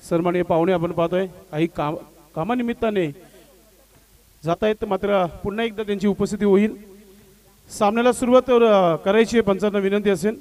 सन्माननीय पाहुणे आपण पाहतोय काही कामानिमित्ताने जात आहेत, मात्र पुन्हा एकदा त्यांची उपस्थिती होईल. सामन्याला सुरुवात करायची आहे, पंचांना विनंती असेल.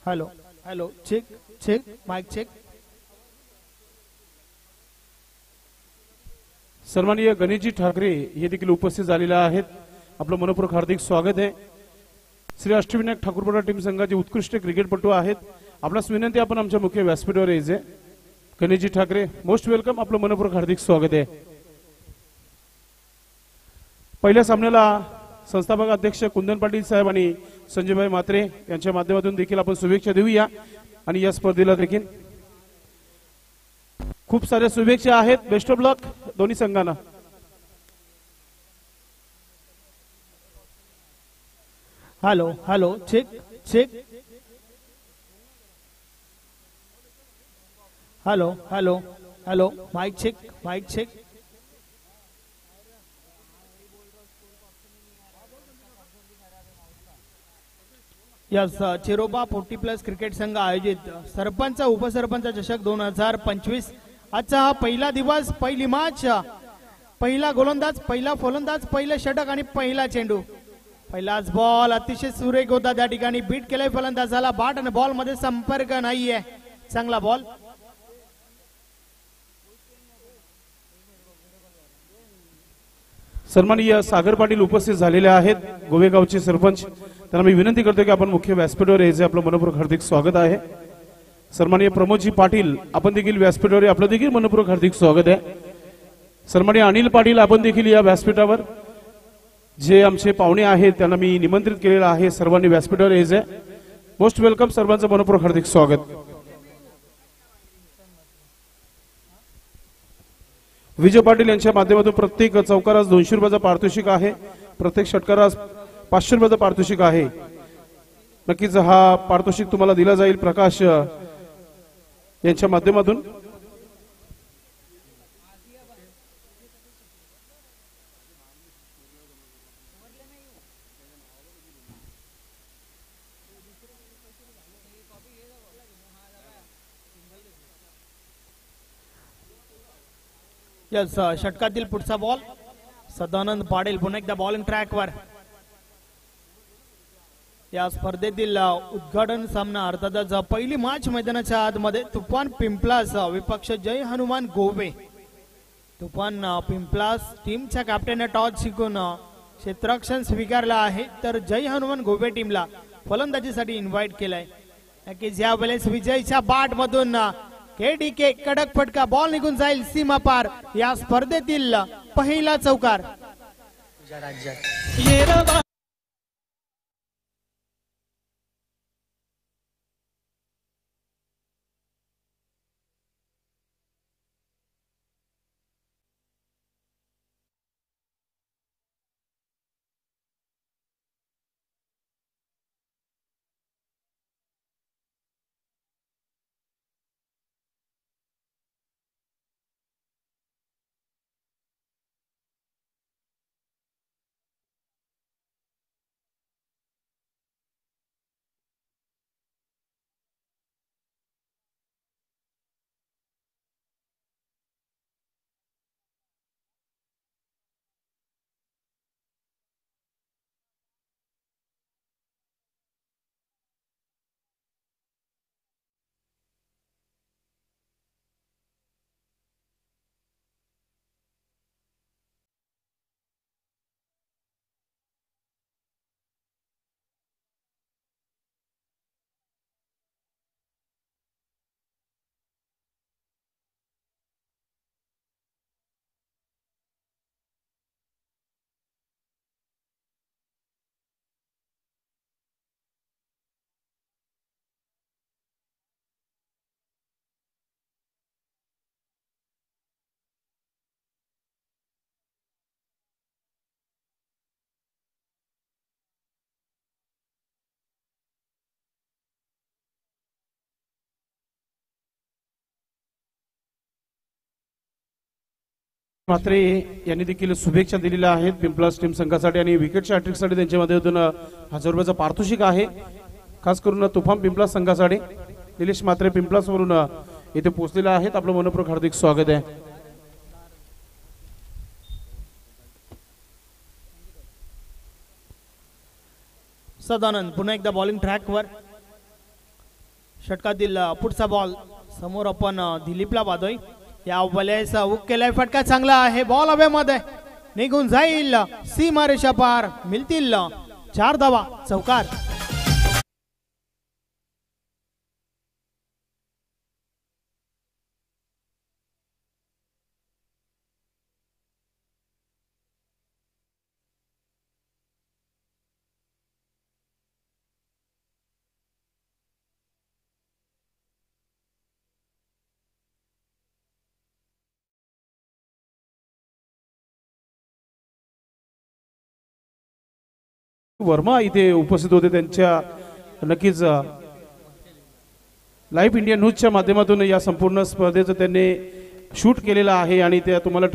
Hello hello check check mic check. सन्माननीय गणेशजी ठाकरे हे देखील उपस्थित झालेले आहेत. आपलं मनपूर्वक हार्दिक स्वागत आहे. श्री अष्टविनायक ठाकूरपडा टीम संघाचे उत्कृष्ट क्रिकेटपटू आहेत. आपणास विनंती, आपण आमच्या मुख्य व्यासपीठावर यायचे. गणेशजी ठाकरे मोस्ट वेलकम, आपलं मनपूर्वक हार्दिक स्वागत आहे. पहिल्या सामन्याला संस्थापक अध्यक्ष कुंदन पाटील साहेब आणि संजयभाई म्हात्रे यांच्या माध्यमातून देखील आपण शुभेच्छा देऊया. आणि या स्पर्धेला देखील खूप साऱ्या शुभेच्छा आहेत. बेस्ट ऑफ लक दोन्ही संघांना. Hello hello check check. Hello hello hello mic check mic check. Yes Chiroba 40+ cricket संघ आयोजित सरपंच उपसरपंच चषक 2025. आजचा हा पहिला दिवस, पहिली मॅच, पहिला गोलंदाज, पहिला फलंदाज, पहिलं षटक आणि पहिला चेंडू. पहिलाच बॉल अतिशय सुरेख होता, त्या ठिकाणी बीट केलाय फलंदाजाला. बॅट आणि बॉल मध्ये संपर्क नाहीये. चांगला बॉल. सन्माननीय सागर पाटील उपस्थित झालेले आहेत, गोवेगावचे सरपंच. त्यांना मी विनंती करतो की आपण मुख्य व्यासपीठावर यायचे. आपलं मनपूर्वक हार्दिक स्वागत आहे. सन्माननीय प्रमोदजी पाटील आपण देखील व्यासपीठावर, आपलं देखील मनपूर्वक हार्दिक स्वागत आहे. सन्माननीय अनिल पाटील आपण देखील या व्यासपीठावर. जे आमचे पाहुणे आहेत त्यांना मी निमंत्रित केलेलं आहे, सर्वांनी व्यासपीठावर यायचे. मोस्ट वेलकम, सर्वांचं मनपूर्वक हार्दिक स्वागत. विजय पाटील यांच्या माध्यमातून प्रत्येक चौकारास 200 रुपयाचा पारितोषिक आहे, प्रत्येक षटकारास 500 रुपयाचा पारितोषिक आहे. नक्कीच हा पारितोषिक तुम्हाला दिला जाईल प्रकाश यांच्या माध्यमातून. यस षटकातील पुढचा बॉल. सदानंद पाटील पुन्हा एकदा बॉलिंग ट्रॅकवर. या स्पर्धेतील उद्घाटन सामना अर्थातच पहिली मॅच मैदानाच्या आतमध्ये तुफान पिंपलास विपक्ष जय हनुमान गोवे. तुफान पिंपलास टीमच्या कॅप्टनने टॉस जिंकून क्षेत्ररक्षण स्वीकारला आहे, तर जय हनुमान गोवे टीमला फलंदाजीसाठी इन्व्हाइट केलाय. नक्कीच यावेळेस विजयच्या बॅट मधून केडीके कडक फटका, बॉल निघून जाईल सीमा पार. या स्पर्धेतील पहिला चौकार. म्हात्रे यांनी देखील शुभेच्छा दिलेल्या आहेत पिंपलास टीम संघासाठी आणि विकेटच्या हॅट्रिकसाठी त्यांच्या माध्यमातून 1000 रुपयाचा पारितोषिक आहे खास करून तुफान पिंपलास संघासाठी निलेश म्हात्रे पिंपलास वरून इथे पोहोचलेले आहेत आपलं मनपूर्वक हार्दिक स्वागत आहे सदानंद पुन्हा एकदा बॉलिंग ट्रॅकवर षटकातील पुढचा बॉल समोर आपण दिलीपला पाहतोय या वलयाचा हुक केलाय फटका चांगला आहे बॉल हवेमध्ये निघून जाईल सीमारेषा पार मिळतील 4 धावा चौकार वर्मा इथे उपस्थित होते त्यांच्या नक्कीच लाईव्ह इंडिया न्यूजच्या माध्यमातून या संपूर्ण स्पर्धेचं त्यांनी शूट केलेलं आहे आणि त्या तुम्हाला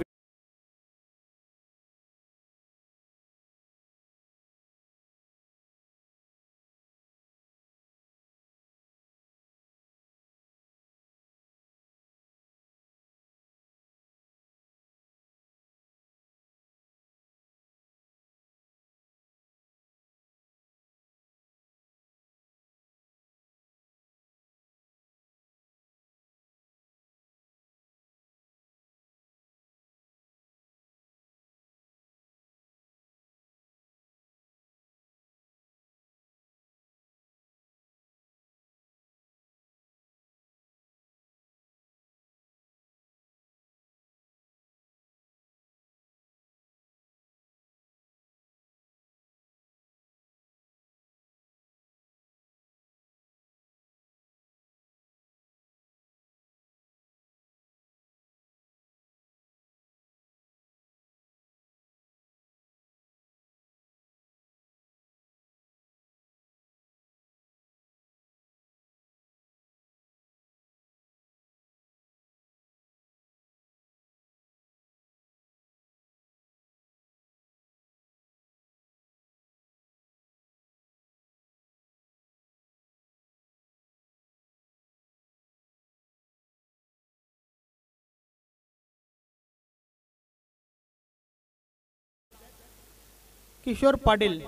किशोर पाटील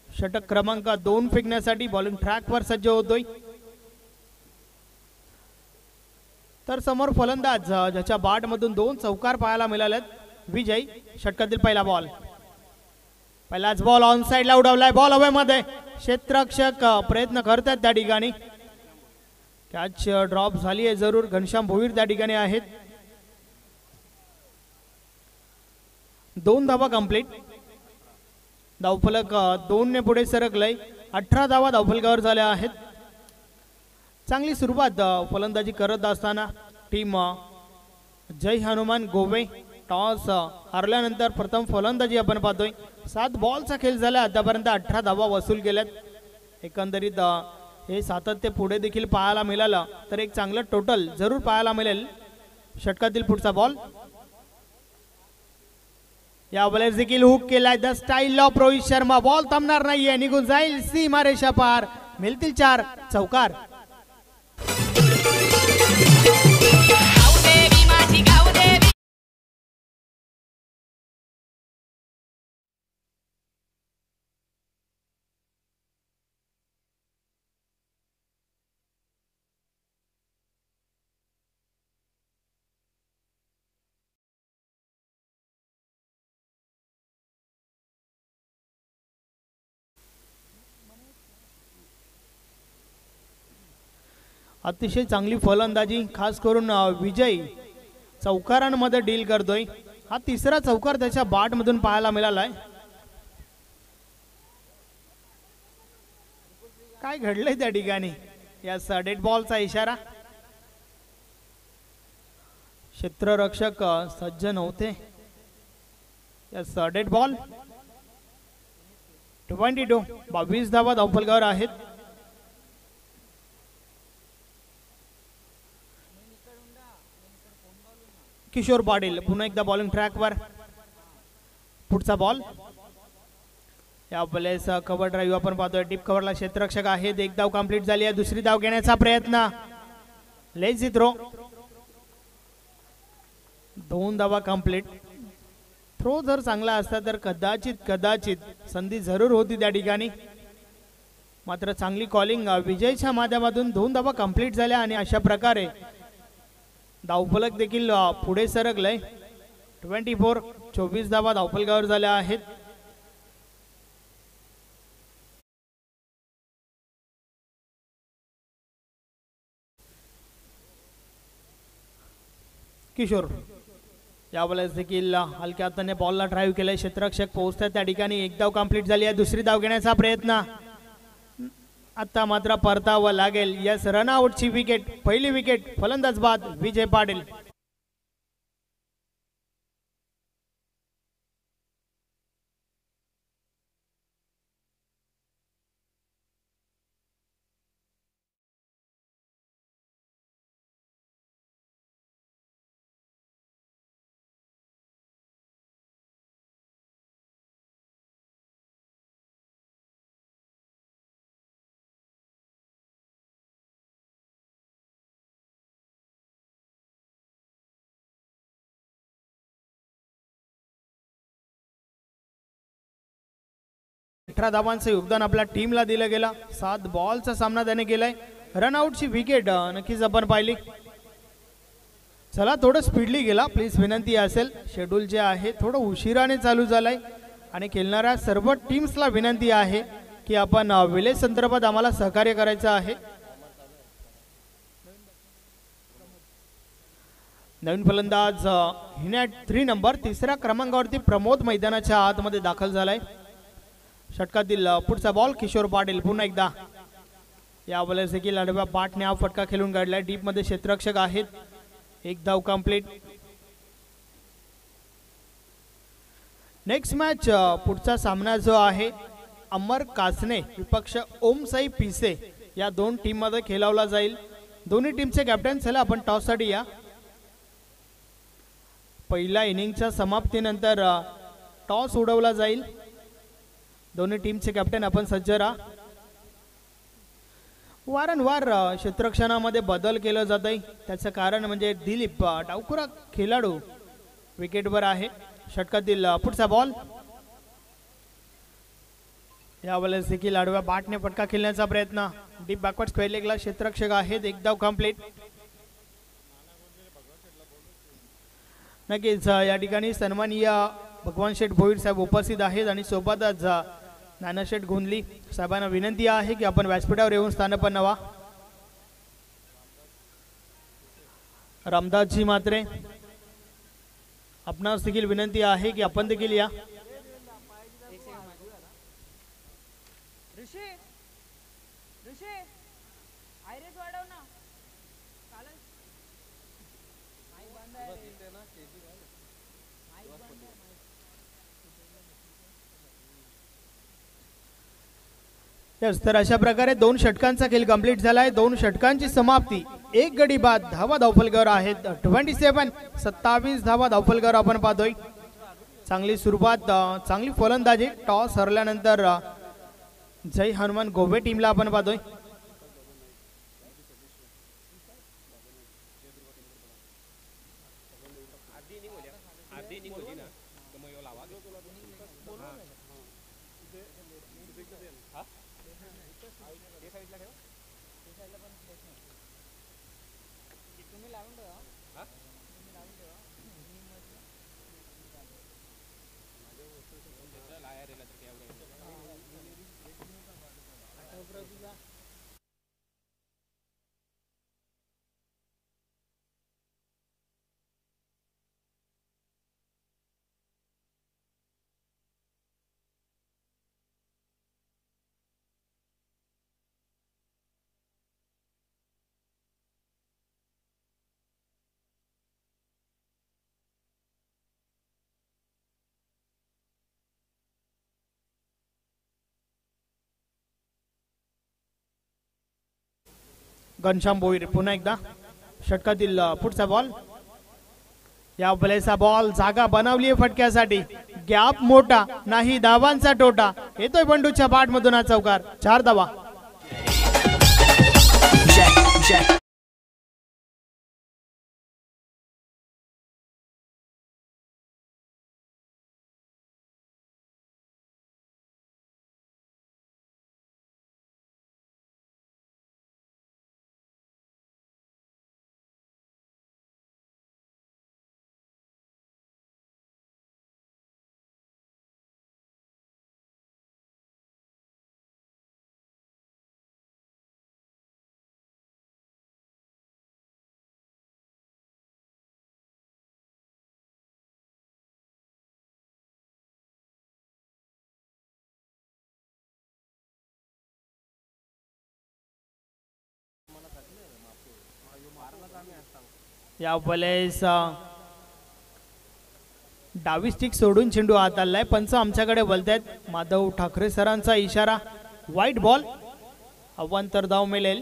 षटक क्रमांक 2 फेकण्यासाठी बॉलिंग ट्रॅकवर सज्ज होतोय तर समोर फलंदाज ज्याच्या बॅट मधून 2 चौकार पाहायला मिळालेत विजय षटकातील पहिला बॉल पहिलाच बॉल ऑन साइडला उडवलाय बॉल हवेमध्ये क्षेत्ररक्षक प्रयत्न करतात त्या ठिकाणी कॅच ड्रॉप झाली आहे जरूर घनश्याम भोईर त्या ठिकाणी आहेत 2 धावा कंप्लीट धावफलक 2 ने पुढे सरकलंय 18 धावा धावफलकावर झाल्या आहेत चांगली सुरुवात फलंदाजी करत असताना टीम जय हनुमान गोवे टॉस हरल्यानंतर प्रथम फलंदाजी आपण पाहतोय 7 बॉलचा खेळ झाला आतापर्यंत 18 धावा वसूल केल्यात एकंदरीत हे सातत्य पुढे देखील पाहायला मिळालं तर एक चांगलं टोटल जरूर पाहायला मिळेल षटकातील पुढचा बॉल या बॉलर देखील हुक केलाय the style of Rohit Sharma ball थांबणार नाहीये निघून जाईल सीमारेषा पार मिळतील 4 चौकार अतिशय चांगली फलंदाजी खास करून विजय चौकारांमध्ये डील करतोय हा तिसरा चौकार त्याच्या बॅट मधून पाहायला मिळालाय काय घडलंय त्या ठिकाणी या डेड बॉलचा इशारा क्षेत्ररक्षक सज्ज नव्हते यस डेड बॉल 22 धावा धावफलकावर आहेत किशोर पाटील पुन्हा एकदा बॉलिंग ट्रॅकवर. पुढचा बॉल या वेळेस कव्हर ड्राईव्ह आपण पाहतोय. डीप कव्हरला क्षेत्ररक्षक आहेत. एक धाव कंप्लीट झाली आहे. दुसरी धाव घेण्याचा प्रयत्न. Lazy throw. 2 धावा कंप्लीट. थ्रो जर चांगला असता तर कदाचित संधी जरूर होती त्या ठिकाणी. मात्र चांगली कॉलिंग विजयच्या माध्यमातून 2 धावा कंप्लीट झाल्या आणि अशा प्रकारे धावफलक देखील पुढे सरकलंय. 24 धावा धावफलकावर झाल्या आहेत. किशोर यावेळेस देखील हलक्या हाताने बॉलला ड्राईव्ह केलाय. क्षेत्ररक्षक पोहोचतात त्या ठिकाणी. एक धाव कंप्लीट झाली आहे. दुसरी धाव घेण्याचा प्रयत्न. आता मात्र परतावं लागेल. यस, रनआउटची विकेट. पहिली विकेट फलंदाज बाद विजय पाटील. अठरा धावांचं योगदान आपल्या टीमला दिलं गेलं. 7 बॉलचा सामना त्याने केलाय. रनआउटची विकेट नक्कीच आपण पाहिली. चला थोडं स्पीडली गेला प्लीज विनंती असेल. शेड्यूल जे आहे थोडं उशिराने चालू झालंय आणि खेळणाऱ्या सर्व टीम्सला विनंती आहे की आपण विलेज संदर्भात आम्हाला सहकार्य करायचं आहे. नवीन फलंदाज हिनॅट 3 नंबर 3ऱ्या क्रमांकावरती प्रमोद मैदानाच्या आतमध्ये दाखल झालाय. षटकातील पुढचा बॉल किशोर पाटील पुन्हा एकदा. यावेळेस देखील आडव्या पाठने हा फटका खेळून काढलाय. डीप मध्ये क्षेत्ररक्षक आहेत. एक धाव कंप्लीट. नेक्स्ट मॅच पुढचा सामना जो आहे अमर कासने विपक्ष ओमसाई पिसे या 2 टीम मध्ये खेळवला जाईल. दोन्ही टीमचे कॅप्टन. चला आपण टॉस साठी या. पहिल्या इनिंगच्या समाप्तीनंतर टॉस उडवला जाईल. दोन्ही टीमचे कॅप्टन आपण सज्ज राहा. वारंवार क्षेत्ररक्षणामध्ये बदल केलं जात आहे. त्याचं कारण म्हणजे दिलीप डावखुरा खेळाडू विकेटवर आहे. षटकातील पुढचा बॉल. यावेळेस देखील आडव्या बॅटने फटका खेळण्याचा प्रयत्न. डीप बॅकवर्ड स्क्वेअर लेगला क्षेत्ररक्षक आहेत. एक धाव कंप्लीट. नक्कीच या ठिकाणी सन्माननीय भगवान शेठ भोईर साहेब उपस्थित आहेत आणि सोबतच नानाशेठ गोंधली साहेबांना विनंती आहे की आपण व्यासपीठावर येऊन स्थानपन्न व्हा. रामदासजी मात्रे आपणास देखील विनंती आहे की आपण देखील या. तर अशा प्रकारे 2 षटकांचा खेळ कंप्लीट झालाय. 2 षटकांची समाप्ती. 1 गडी बाद. धावा धावफलकावर आहेत 27 धावा धावफलकावर आपण पाहतोय. चांगली सुरुवात, चांगली फलंदाजी. टॉस हरल्यानंतर जय हनुमान गोवे टीमला आपण पाहतोय. घनश्याम भोईर पुन्हा एकदा. षटकातील पुढचा बॉल. या वेळेचा बॉल जागा बनवली आहे फटक्यासाठी. गॅप मोठा नाही, धावांचा टोटा येतोय बंडूच्या बाट मधून हा चौकार. 4 धावा. या वेळेस डावी स्टिक सोडून चेंडू आत आलाय. पंच आमच्याकडे बोलतायत. माधव ठाकरे सरांचा इशारा. वाईट बॉल. अवांतर धाव मिळेल.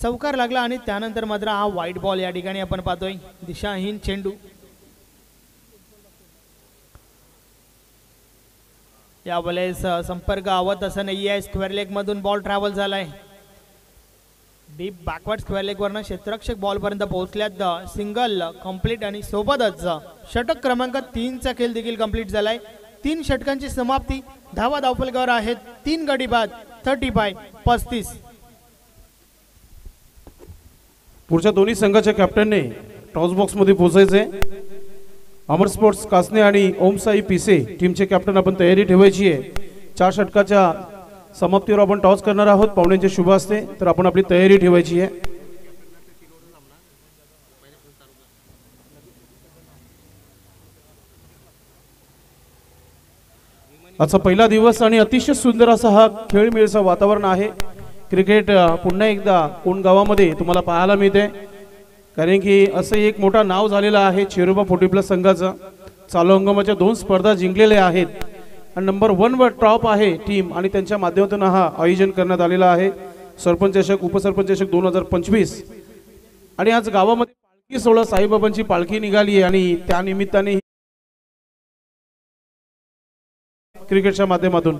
चौकार लागला आणि त्यानंतर मात्र हा वाईट बॉल या ठिकाणी आपण पाहतोय. दिशाहीन चेंडू. या वेळेस संपर्क आवत असं नाहीये. स्क्वेअर लेग मधून बॉल ट्रॅव्हल झालाय. डीप बॅकवर्ड स्क्वेअर लेग वरनं क्षेत्ररक्षक बॉल पर्यंत पोहोचल्यात. सिंगल कंप्लीट आणि सोबतच षटक क्रमांक 3 चा खेळ देखील कंप्लीट झालाय. 3 षटकांची समाप्ती. धावा धावफलकावर आहेत. 3 गडी बाद. 35. पुढच्या दोन्ही संघाच्या कॅप्टनने टॉस बॉक्स मध्ये पोहोचायचे. अमर स्पोर्ट्स कासने आणि ओम साई पिसे टीमचे कॅप्टन आपण तयारी ठेवायची आहे. 4 षटकाच्या समाप्तीवर आपण टॉस करणार आहोत. पाहुण्यांचे शुभ असते तर आपण आपली तयारी ठेवायची आहे. आजचा पहिला दिवस आणि अतिशय सुंदर असा हा खेळमेळचं वातावरण आहे. क्रिकेट पुन्हा एकदा कोण गावामध्ये तुम्हाला पाहायला मिळते. कारण की असं एक मोठा नाव झालेलं आहे चेरोबा 40+ संघाचं. चालू हंगामाच्या 2 स्पर्धा जिंकलेल्या आहेत आणि नंबर 1 वर टॉप आहे टीम आणि त्यांच्या माध्यमातून हा आयोजन करण्यात आलेला आहे. सरपंच चषक उपसरपंच चषक 2025 आणि आज गावामध्ये पालखी सोहळा साईबाबांची पालखी निघाली आहे आणि त्या निमित्ताने क्रिकेटच्या माध्यमातून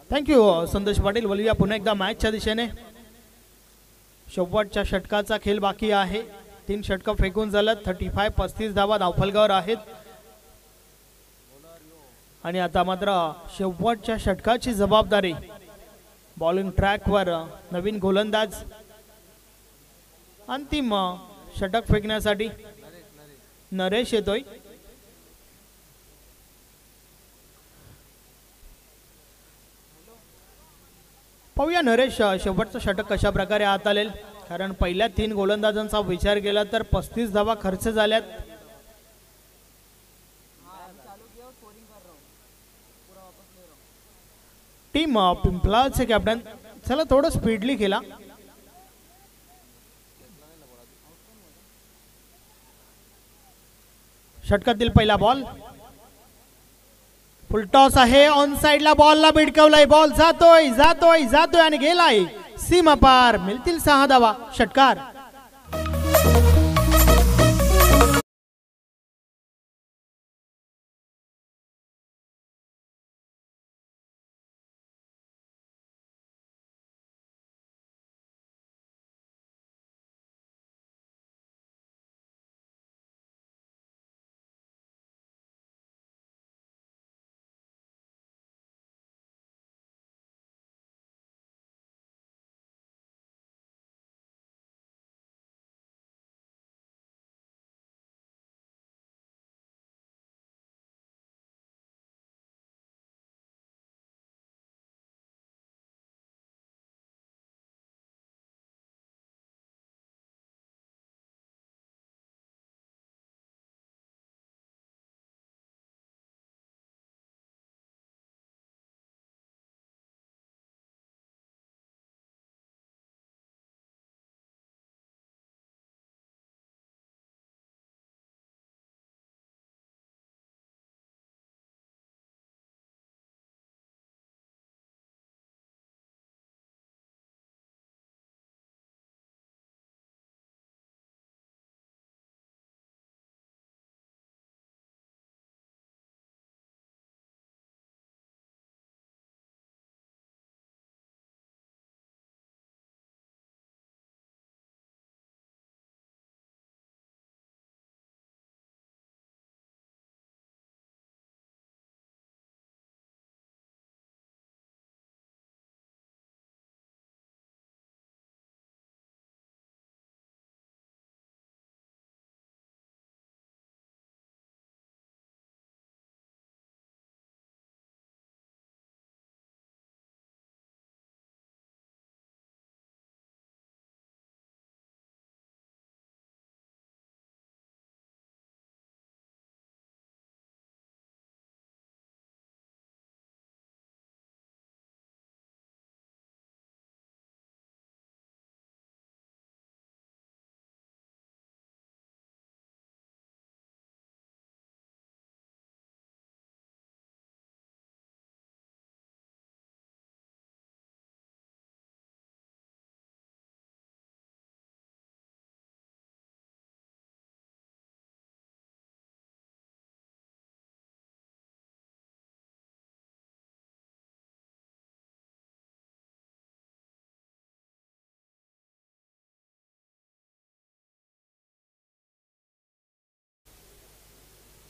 थँक्यू संदेश पाटील. बोलूया पुन्हा एकदा मॅचच्या दिशेने. शेवटच्या षटकाचा खेळ बाकी आहे. 3 षटक फेकून झालं. 35 धावा धावफलकावर आहेत आणि आता मात्र शेवटच्या षटकाची जबाबदारी बॉलिंग ट्रॅकवर नवीन गोलंदाज. अंतिम षटक फेकण्यासाठी नरेश येतोय. पाहूया नरेश शेवटचं षटक कशा प्रकारे आत आलेल. कारण पहिल्या 3 गोलंदाजांचा विचार केला तर 35 धावा खर्च झाल्यात. टीम पिंपलाचे कॅप्टन चला थोडं स्पीडली खेळा. षटकातील पहिला बॉल फुल टॉस आहे. ऑन साइडला बॉलला भिडकवलाय. बॉल जातोय जातोय जातोय आणि गेलाय सीमा पार. मिळतील 6 धावा. षटकार.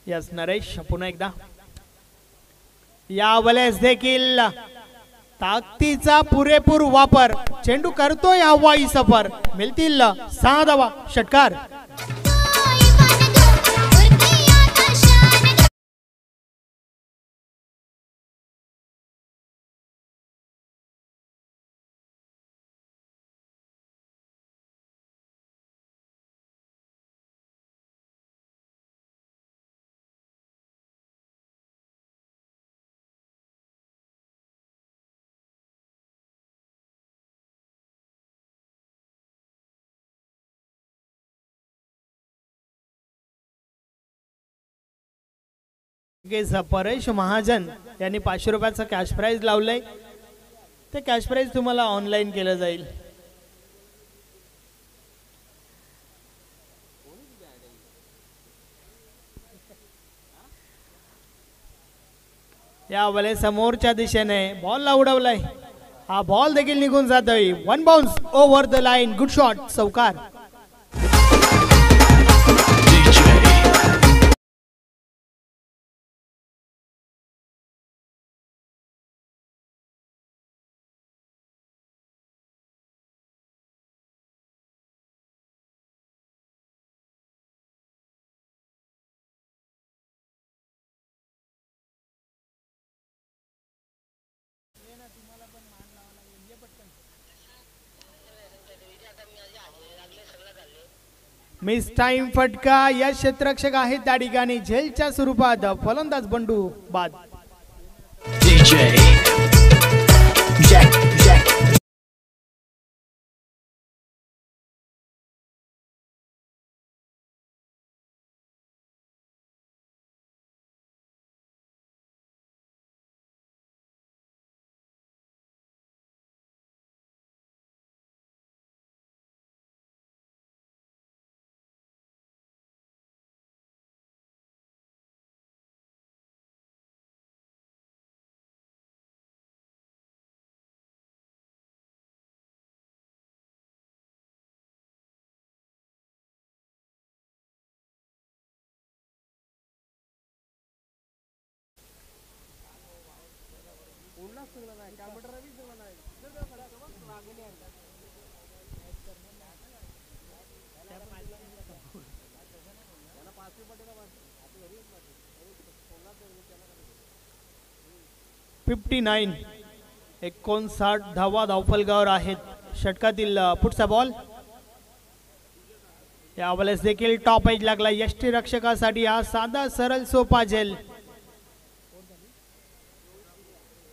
यस नरेश पुन्हा एकदा यावेळेस देखील ताकदीचा पुरेपूर वापर चेंडू करतोय हवाई सफर मिळतील 6 धावा षटकार परेश महाजन यांनी 500 रुपयाचं कॅश प्राइज लावलंय ते कॅश प्राइज तुम्हाला ऑनलाईन केलं जाईल यावेळे समोरच्या दिशेने बॉल उडवलाय हा बॉल देखील निघून जातोय 1 bounce over the line good shot चौकार मिस टाइम फटका या क्षेत्ररक्षक आहेत त्या ठिकाणी झेलच्या स्वरूपात फलंदाज बंडू बाद $59 59 धावा धावफलकावर आहेत षटकातील पुढचा बॉल यावेळेस देखील टॉप एज लागला यष्टी रक्षकासाठी हा साधा सरळ सोपा झेल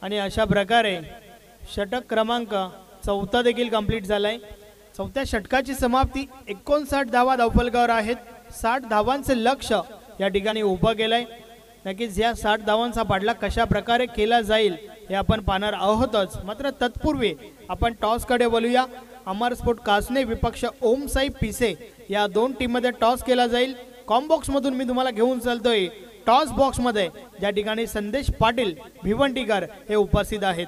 आणि अशा प्रकारे षटक क्रमांक 4 देखील कंप्लीट झालाय 4थ्या षटकाची समाप्ती 59 धावा धावफलकावर आहेत 60 धावांचे लक्ष्य या ठिकाणी उभं केलंय नक्कीच या 60 धावांचा पाठलाग कशा प्रकारे केला जाईल हे आपण पाहणार आहोतच मात्र तत्पूर्वी आपण टॉस कडे बोलूया अमर स्पोर्ट कासने विपक्ष ओम साई पिसे या 2 टीम मध्ये टॉस केला जाईल कॉम बॉक्स मधून मी तुम्हाला घेऊन चालतोय टॉस बॉक्स मध्ये ज्या ठिकाणी संदेश पाटील भिवंडीकर हे उपस्थित आहेत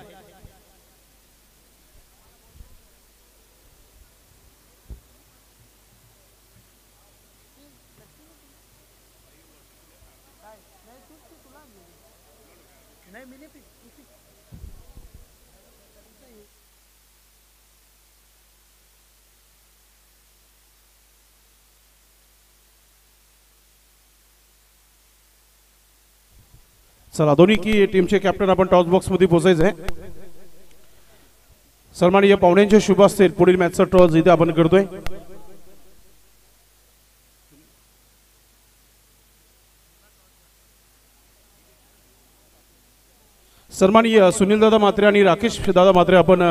चला दोन्ही की टीमचे कॅप्टन आपण टॉस बॉक्स मध्ये पोहोचायचं आहे सन्माननीय पाहुण्यांचे शुभ असतील पुढील मॅचचा टॉस इथे आपण करतोय सन्माननीय सुनील दादा मात्रे आणि राकेश दादा मात्रे आपण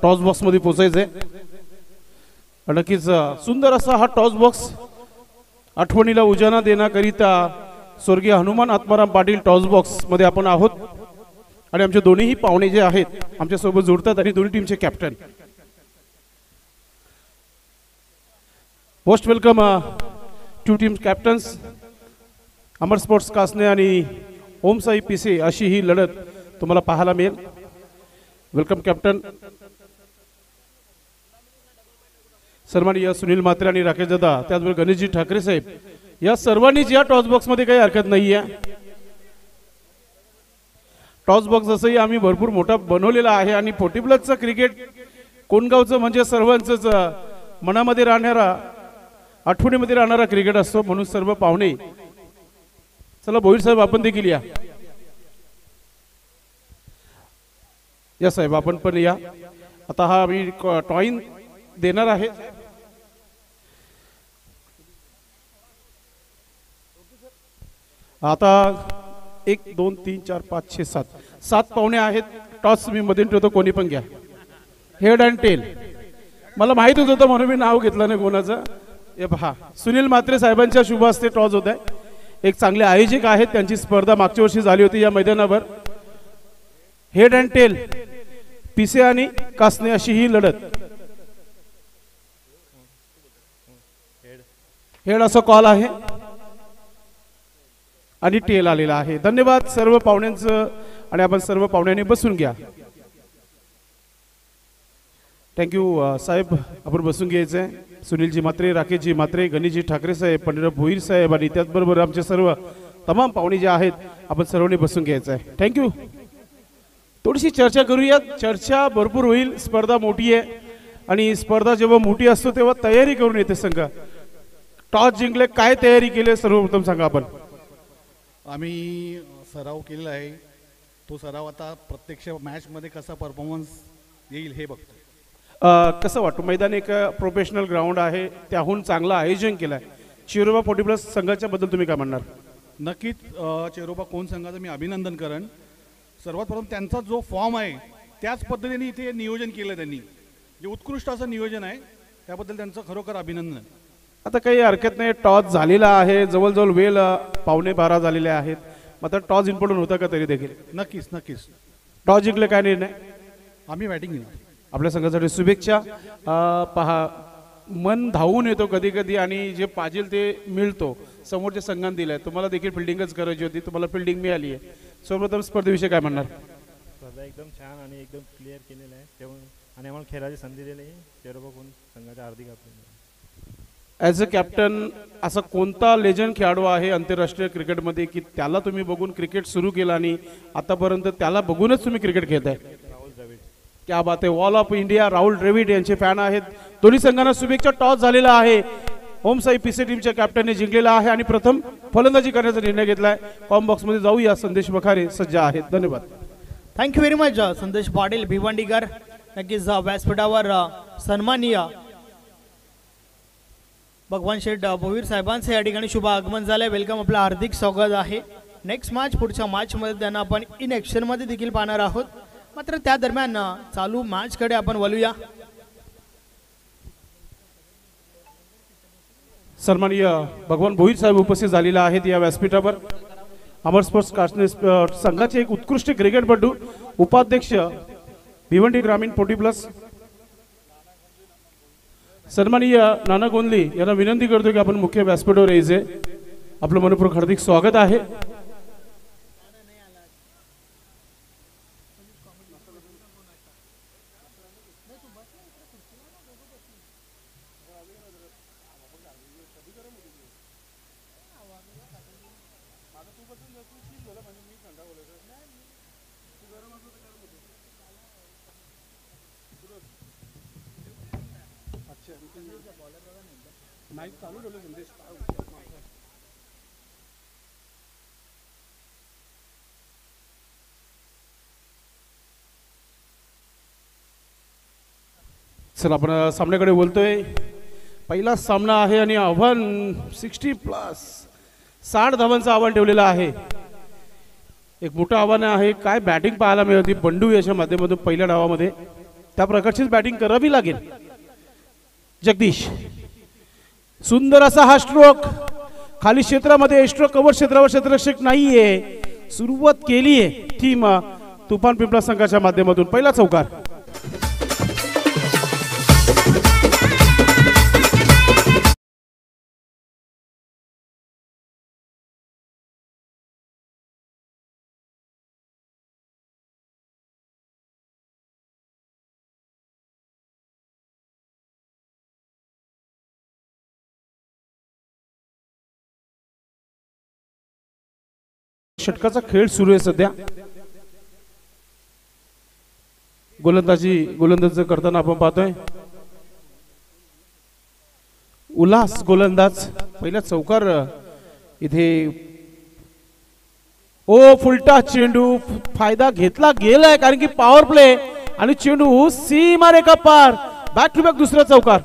टॉस बॉक्स मध्ये पोहोचायचंय नक्कीच सुंदर असा हा टॉस बॉक्स आठवणीला उजाळा देण्याकरिता स्वर्गीय हनुमान आत्माराम पाटील टॉस बॉक्स मध्ये आपण आहोत आणि आमचे दोन्हीही पाहुणे जे आहेत आमच्या सोबत जोडतात आणि दोन्ही टीमचे captain most welcome to team captains Amar sports कासने आणि ओम साई पिसे अशी ही लढत तुम्हाला पाहायला मिळेल वेलकम कॅप्टन सन्माननीय सुनील मात्रे आणि राकेश दादा त्याचबरोबर गणेशजी ठाकरे साहेब या सर्वांनीच या टॉस बॉक्स मध्ये काही हरकत नाहीये. टॉस बॉक्स असंही आम्ही भरपूर मोठा बनवलेला आहे आणि 40+ क्रिकेट कोणगावचं म्हणजे सर्वांचंच मनामध्ये राहणारा, आठवणीमध्ये राहणारा क्रिकेट असतो. म्हणून सर्व पाहुणे, चला भोईर साहेब आपण देखील या. या साहेब आपण पण या. आता हा आम्ही टॉईन देणार आहे. आता 1 2 3 4 5 6 7 पाहुणे आहेत. टॉस मी मध्ये ठेवतो, कोणी पण घ्या. हेड अँड टेल मला माहितच होतं म्हणून मी नाव घेतलं नाही कोणाचं. हे पहा, सुनील म्हात्रे साहेबांच्या शुभ हस्ते टॉस होत आहे. एक चांगले आयोजक आहेत, त्यांची स्पर्धा मागच्या वर्षी झाली होती या मैदानावर. हेड अँड टेल, पिसे आणि कासने अशी ही लढत. हेड असा कॉल आहे आणि टेल आलेला आहे. धन्यवाद सर्व पाहुण्यांचं. आणि आपण सर्व पाहुण्यांनी बसून घ्या. थँक्यू साहेब, आपण बसून घ्यायचंय. सुनीलजी म्हात्रे, राकेशजी म्हात्रे, गणेशजी ठाकरे साहेब, पंडितराव भोईर साहेब आणि त्याचबरोबर आमचे सर्व तमाम पाहुणे जे आहेत, आपण सर्वांनी बसून घ्यायचं आहे. थँक्यू. थोडीशी चर्चा करूया. चर्चा भरपूर होईल. स्पर्धा मोठी आहे आणि स्पर्धा जेव्हा मोठी असतो तेव्हा तयारी करून येते संघ. टॉस जिंकले, काय तयारी केली सर्वप्रथम सांगा आपण. आम्ही सराव केलेला आहे. तो सराव आता प्रत्यक्ष मॅचमध्ये कसा परफॉर्मन्स येईल हे बघतो. कसं वाटतं, मैदान एक प्रोफेशनल ग्राउंड आहे, त्याहून चांगलं आयोजन केलं आहे. चिरोबा 40+ संघाच्या बद्दल तुम्ही काय म्हणणार? नक्कीच चेरोबा कोण संघाचं मी अभिनंदन करेन. सर्वात प्रथम त्यांचा जो फॉर्म आहे त्याच पद्धतीने इथे नियोजन केलं त्यांनी, जे उत्कृष्ट असं नियोजन आहे, त्याबद्दल त्यांचं खरोखर अभिनंदन. आता काही हरकत नाही. टॉस झालेला आहे, जवळजवळ वेळ 11:15 झालेले आहेत. मात्र टॉस इम्पॉर्टंट होता का तरी देखील? नक्कीच नक्कीच. टॉस जिंकले, काय निर्णय? आम्ही बॅटिंग घेणार. आपल्या संघासाठी शुभेच्छा. पहा, मन धावून येतो कधी कधी आणि जे पाहिजे ते मिळतो. समोरच्या संघाने दिलाय, तुम्हाला देखील फिल्डिंगच करायची होती, तुम्हाला फिल्डिंग मिळाली आहे. सर्वप्रथम स्पर्धेविषयी काय म्हणणार? स्पर्धा एकदम छान आणि एकदम क्लिअर केलेलं आहे तेव्हा, आणि आम्हाला खेळाची संधी दिली आहे. चेरोबा कोण संघाच्या हार्दिक अभिनंदन. ॲज अ कॅप्टन असा कोणता लेजंड खेळाडू आहे आंतरराष्ट्रीय क्रिकेटमध्ये की त्याला तुम्ही बघून क्रिकेट सुरू केलं आणि आतापर्यंत त्याला बघूनच तुम्ही क्रिकेट खेळताय? राहुल द्रविड. क्या बात आहे. Wall of India Rahul Dravid यांचे फॅन आहेत. दोन्ही संघांना शुभेच्छा. टॉस झालेला आहे. ओमसाई पिसे टीमच्या कॅप्टनने जिंकलेला आहे आणि प्रथम फलंदाजी करण्याचा निर्णय घेतलाय. कॉम बॉक्स मध्ये जाऊया. संदेश बखारे सज्ज आहेत. धन्यवाद. थँक्यू व्हेरी मच संदेश पाटील भिवंडीकर. नक्कीच व्यासपीठावर सन्माननीय भगवान शेठ भोईर साहेबांचे या ठिकाणी शुभ आगमन झालंय. वेलकम, आपलं हार्दिक स्वागत आहे. नेक्स्ट मॅच, पुढच्या मॅचमध्ये त्यांना आपण इन ॲक्शनमध्ये देखील पाहणार आहोत. मात्र त्या दरम्यान चालू मॅचकडे आपण वळूया. सन्माननीय भगवान भोईर साहेब उपस्थित झालेले आहेत या व्यासपीठावर. अमर स्पोर्ट्स कास्टने संघाचे एक उत्कृष्ट क्रिकेटपटू, उपाध्यक्ष भिवंडी ग्रामीण 40+, सन्माननीय नाना गोंदली यांना विनंती करतो की आपण मुख्य व्यासपीठावर यायचे. आपलं मनपूर्वक हार्दिक स्वागत आहे. चला आपण सामन्याकडे बोलतोय. पहिला सामना आहे आणि आव्हान 60+, 60 धावांचं आव्हान ठेवलेलं आहे. एक मोठं आव्हान आहे. काय बॅटिंग पाहायला मिळते बंडू याच्या माध्यमातून पहिल्या डावामध्ये. त्या प्रकारचीच बॅटिंग करावी लागेल. जगदीश, सुंदर असा हा स्ट्रोक खाली क्षेत्रामध्ये, स्ट्रोक कव्हर क्षेत्रावर क्षेत्ररक्षक नाहीये. सुरुवात केली आहे टीम तुफान पिंपळा संघाच्या माध्यमातून. पहिला चौकार. षटकाचा खेळ सुरू आहे सध्या. गोलंदाज करताना आपण पाहतोय उल्हास गोलंदाज. पहिला चौकार इथे फुलटा चेंडू फायदा घेतला गेलाय कारण की पॉवर प्ले आणि चेंडू सीमा रेखा पार. बॅक टू बॅक दुसरा चौकार.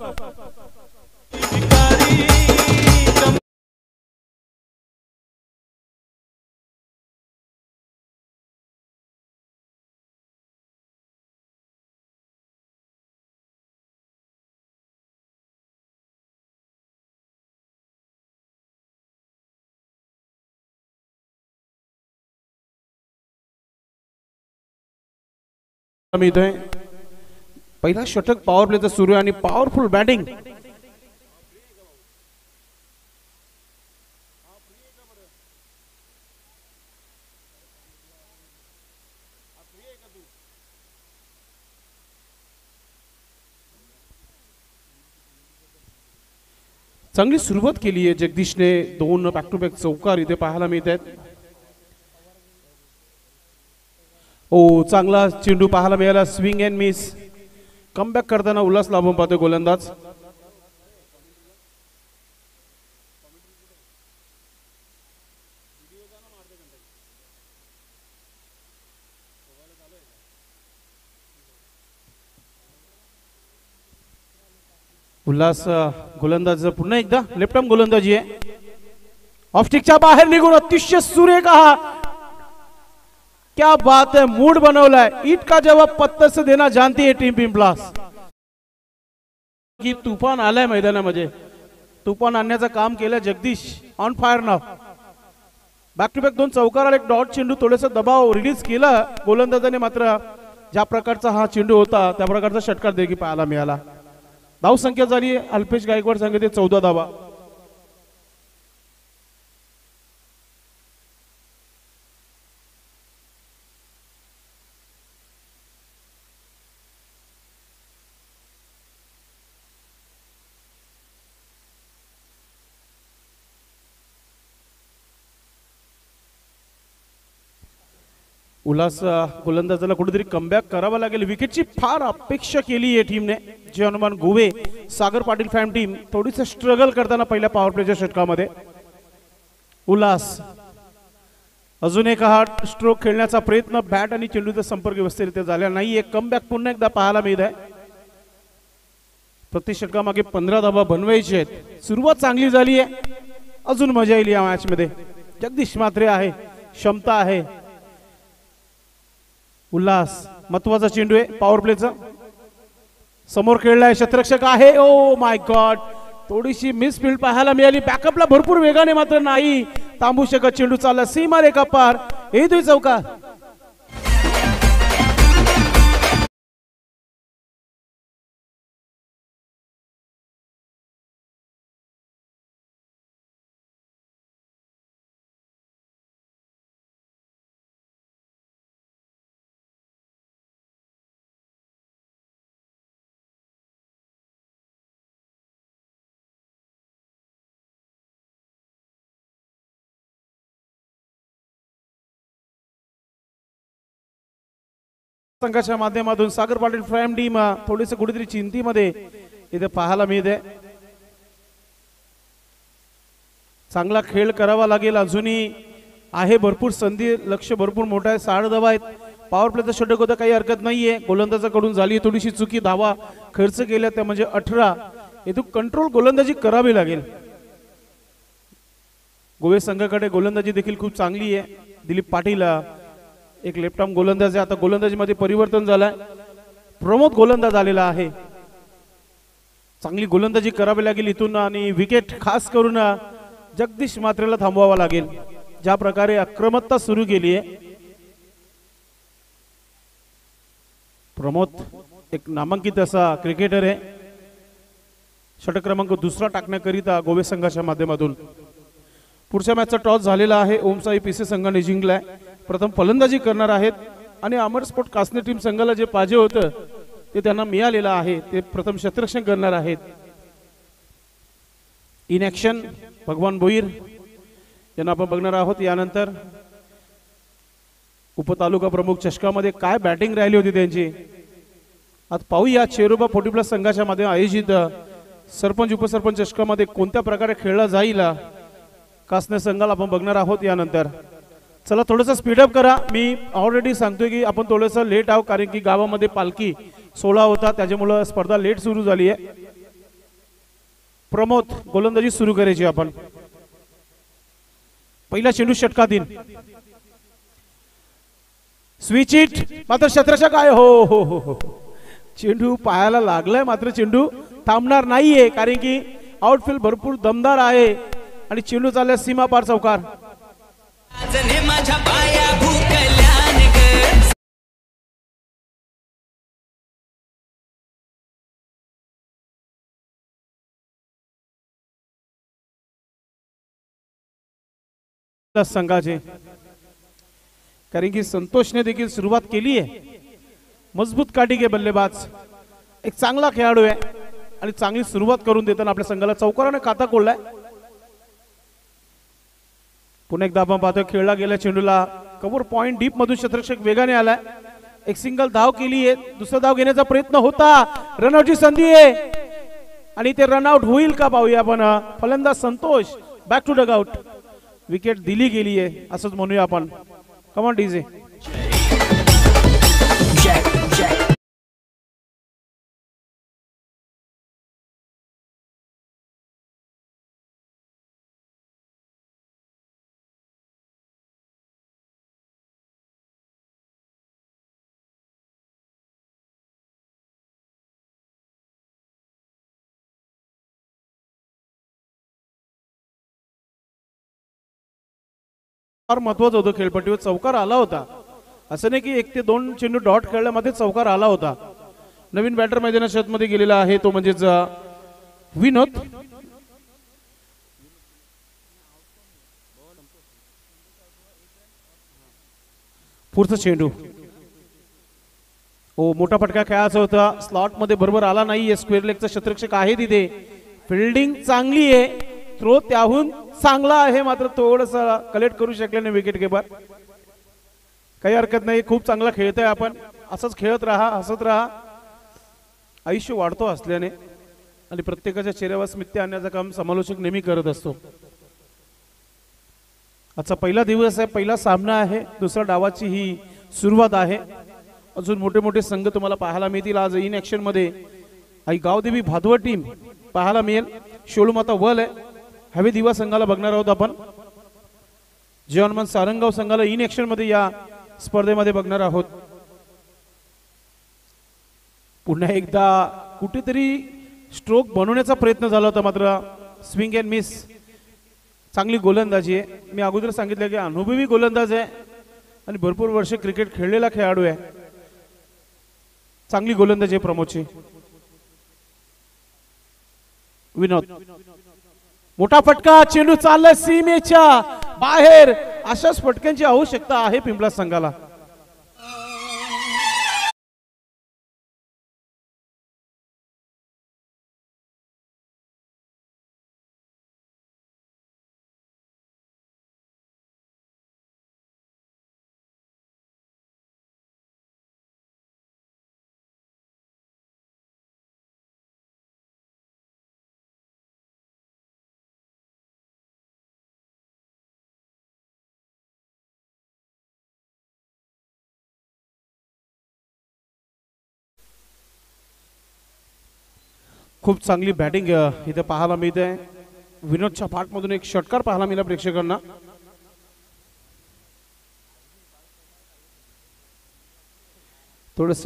पहिला षटक पॉवर प्लेचा सुरू आहे आणि पॉवरफुल बॅटिंग. चांगली सुरुवात केली आहे जगदीशने. 2 बॅक टू बॅक चौकार इथे पाहायला मिळत आहेत. चांगला चेंडू पाहायला मिळाला. Swing and miss. कमबॅक करताना उल्हास लाभून पाहतोय गोलंदाज. उल्हास गोलंदाज पुन्हा एकदा लेफ्ट आर्म गोलंदाजी आहे. ऑफस्टिकच्या बाहेर निघून अतिशय सुरेख हा. क्या बात है, मूड बनवलाय. ईट का जवाब पत्थर से देना जानती है टीम पिंपलास. की तुफान आलाय मैदानामध्ये. तुफान आणण्याचं काम केलं जगदीश. ऑन फायर नाव. बॅक टू बॅक 2 चौकार आणि एक डॉट चेंडू. थोडासा दबाव रिलीज केला गोलंदाजाने. मात्र ज्या प्रकारचा हा चेंडू होता त्या प्रकारचा षटकार देखील पाहायला मिळाला. धाव संख्या झाली अल्पेश गायकवाड सांगितले 14 धावा. उल्हास गोलंदाजाला कुठेतरी कमबॅक करावा लागेल. विकेटची फार अपेक्षा केली आहे टीमने. जय हनुमान गोवे सागर पाटील फॅम टीम थोडीसं स्ट्रगल करताना पहिल्या पॉवर प्लेच्या षटकामध्ये. उल्हास अजून एक हा स्ट्रोक खेळण्याचा प्रयत्न. बॅट आणि चेंडूचा संपर्क व्यवस्थितरित्या झाला नाहीये. कमबॅक पुन्हा एकदा पाहायला मिळत आहे. प्रति षटकामागे 15 धावा बनवायचे आहेत. सुरुवात चांगली झाली आहे. अजून मजा येईल या मॅच मध्ये. जगदीश मात्रे आहे, क्षमता आहे. उल्हास महत्वाचा चेंडू आहे पॉवर प्लेचा. समोर खेळलाय क्षेत्ररक्षक आहे. ओ माय गॉड, थोडीशी मिसफिल्ड पाहायला मिळाली. बॅकअपला भरपूर वेगाने मात्र नाही थांबू शकत. चेंडू चालला सीमा रेखा पार. हे चौकार. संघाच्या माध्यमातून सागर पाटील फ्रॅम टीम थोडीसं कुठेतरी चिंतेमध्ये इथे पाहायला मिळते. चांगला खेळ करावा लागेल. अजूनही आहे भरपूर संधी. लक्ष भरपूर मोठा आहे. 60 धावा आहेत. पॉवर प्लेचा षटक होता, काही हरकत नाहीये. गोलंदाजाकडून झाली थोडीशी चुकी. धावा खर्च केल्या त्या म्हणजे 18. इथून कंट्रोल गोलंदाजी करावी लागेल. गोवे संघाकडे गोलंदाजी देखील खूप चांगली आहे. दिलीप पाटील एक लेफ्ट आर्म गोलंदाज आहे. आता गोलंदाजीमध्ये परिवर्तन झालंय. प्रमोद गोलंदाज आलेला आहे. चांगली गोलंदाजी करावी लागेल इथून. आणि विकेट खास करून जगदीश मात्रेला थांबवावा लागेल. ज्या प्रकारे आक्रमकता सुरू केली आहे. प्रमोद एक नामांकित असा क्रिकेटर आहे. षटक क्रमांक 2 टाकण्याकरिता गोवे संघाच्या माध्यमातून. पुढच्या मॅचचा टॉस झालेला आहे. ओमसाई पीसी संघाने जिंकलाय. प्रथम फलंदाजी करणार आहेत आणि अमर स्पोर्ट कासने टीम संघाला जे पाहिजे होतं ते त्यांना मिळालेलं आहे. ते प्रथम क्षेत्ररक्षण करणार आहेत. इन ऍक्शन भगवान भोईर यांना आपण बघणार आहोत. यानंतर उपतालुका प्रमुख चषकामध्ये काय बॅटिंग राहिली होती त्यांची. आज पाहूया चेरोबा 40+ संघाच्या मध्ये आयोजित सरपंच उपसरपंच चषकामध्ये कोणत्या प्रकारे खेळला जाईल. कासने संघाला आपण बघणार आहोत यानंतर. चला थोडंसं स्पीडअप करा. मी ऑलरेडी सांगतोय की आपण थोडंसं लेट आहोत कारण की गावामध्ये पालखी सोहळा होता त्याच्यामुळे स्पर्धा लेट सुरू झाली आहे. प्रमोद गोलंदाजी सुरू करायची आपण. पहिला चेंडू षटकाधीन. स्विच इट मात्र क्षेत्ररक्षक आहे. हो हो हो हो चेंडू पायाला लागलाय मात्र चेंडू थांबणार नाहीये कारण की आउटफील्ड भरपूर दमदार आहे आणि चेंडू चालल्या सीमा पार चौकार. संघाचे कारण की संतोषने देखील सुरुवात केली आहे. मजबूत काठी बल्लेबाज एक चांगला खेळाडू आहे आणि चांगली सुरुवात करून देताना आपल्या संघाला चौकाराने खाता कोळलाय. पुन्हा एकदा आपण पाहतोय खेळला गेल्या चेंडूला कव्हर पॉइंट डीप मधून क्षेत्ररक्षक वेगाने आलाय. एक सिंगल धाव केली आहे. दुसरा धाव घेण्याचा प्रयत्न होता. रनआउटची संधी आहे आणि ते रनआउट होईल का पाहूया आपण. फलंदाज Santosh back to dugout. Wicket दिली गेली आहे असंच म्हणूया आपण. Come on DJ. फार महत्वाचं होतं. खेळपट्टीवर चौकार आला होता. असं नाही की 1 ते 2 चेंडू डॉट खेळल्यामध्ये चौकार आला होता. नवीन बॅटर मैदानात मध्ये गेलेला आहे तो म्हणजेच विनोद. पुढचा चेंडू. हो मोठा फटका खेळायचा होता. स्लॉट मध्ये बरोबर आला नाहीये. स्क्वेअर लेगचा क्षेत्ररक्षक आहे तिथे. फिल्डिंग चांगली आहे. थ्रो त्याहून चांगला आहे मात्र थोडस कलेक्ट करू शकले नाही विकेट किपर. काही हरकत नाही. खूप चांगला खेळतोय आपण. असंच खेळत राहा हसत राहा. आयुष्य वाढतो हसल्याने आणि प्रत्येकाच्या चेहऱ्यावर स्मित आणण्याचं काम समालोचक नेहमी करत असतो. आजचा पहिला दिवस आहे. पहिला सामना आहे. दुसऱ्या डावाची ही सुरुवात आहे. अजून मोठे मोठे संघ तुम्हाला पाहायला मिळतील आज इन ऍक्शन मध्ये. आई गावदेवी भादवड टीम पाहायला मिळेल. शोळूमाता वल आहे. हवे दिवा संघाला बघणार आहोत आपण. जय हनुमान सारंगाव संघाला इन ऍक्शन मध्ये या स्पर्धेमध्ये बघणार आहोत. पुन्हा एकदा कुठेतरी स्ट्रोक बनवण्याचा प्रयत्न झाला होता मात्र स्विंग अँड मिस. चांगली गोलंदाजी आहे. मी अगोदर सांगितलं की अनुभवी गोलंदाज आहे आणि भरपूर वर्ष क्रिकेट खेळलेला खेळाडू आहे. चांगली गोलंदाजी आहे प्रमोदची. विनोद मोठा फटका. चेंडू चाललाय सीमेच्या बाहेर. अशाच फटक्यांची आवश्यकता आहे पिंपळा संघाला. खूप चांगली बॅटिंग इथे पाहायला मिळते. विनोदच्या पाठमधून एक षटकार पाहायला मिळाला प्रेक्षकांना. थोडस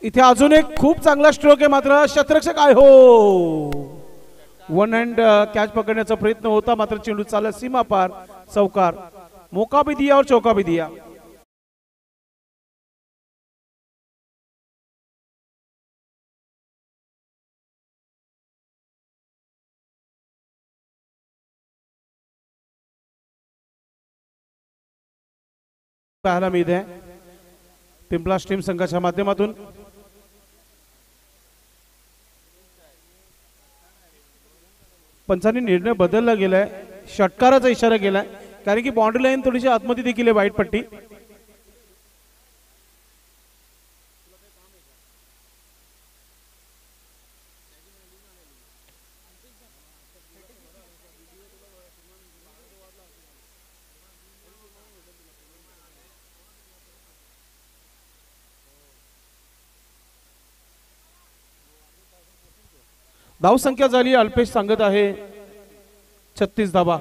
इथे अजून एक खूप चांगला स्ट्रोक आहे मात्र क्षेत्ररक्षक आहे. हो वन हँड कॅच पकडण्याचा प्रयत्न होता मात्र चेंडू चालला सीमा पार चौकार. मौका भी दिया और चौका भी दिया. पाहायला मिळते पिंपळा टीम संघाच्या माध्यमातून. पंचांनी निर्णय बदलला गेलाय. षटकाराचा इशारा केलाय. कारण की बाउंड्री लाईन थोडीशी आतमध्ये देखील आहे वाईट पट्टी. धाव संख्या झाली अल्पेश सांगत आहे 36 धावा.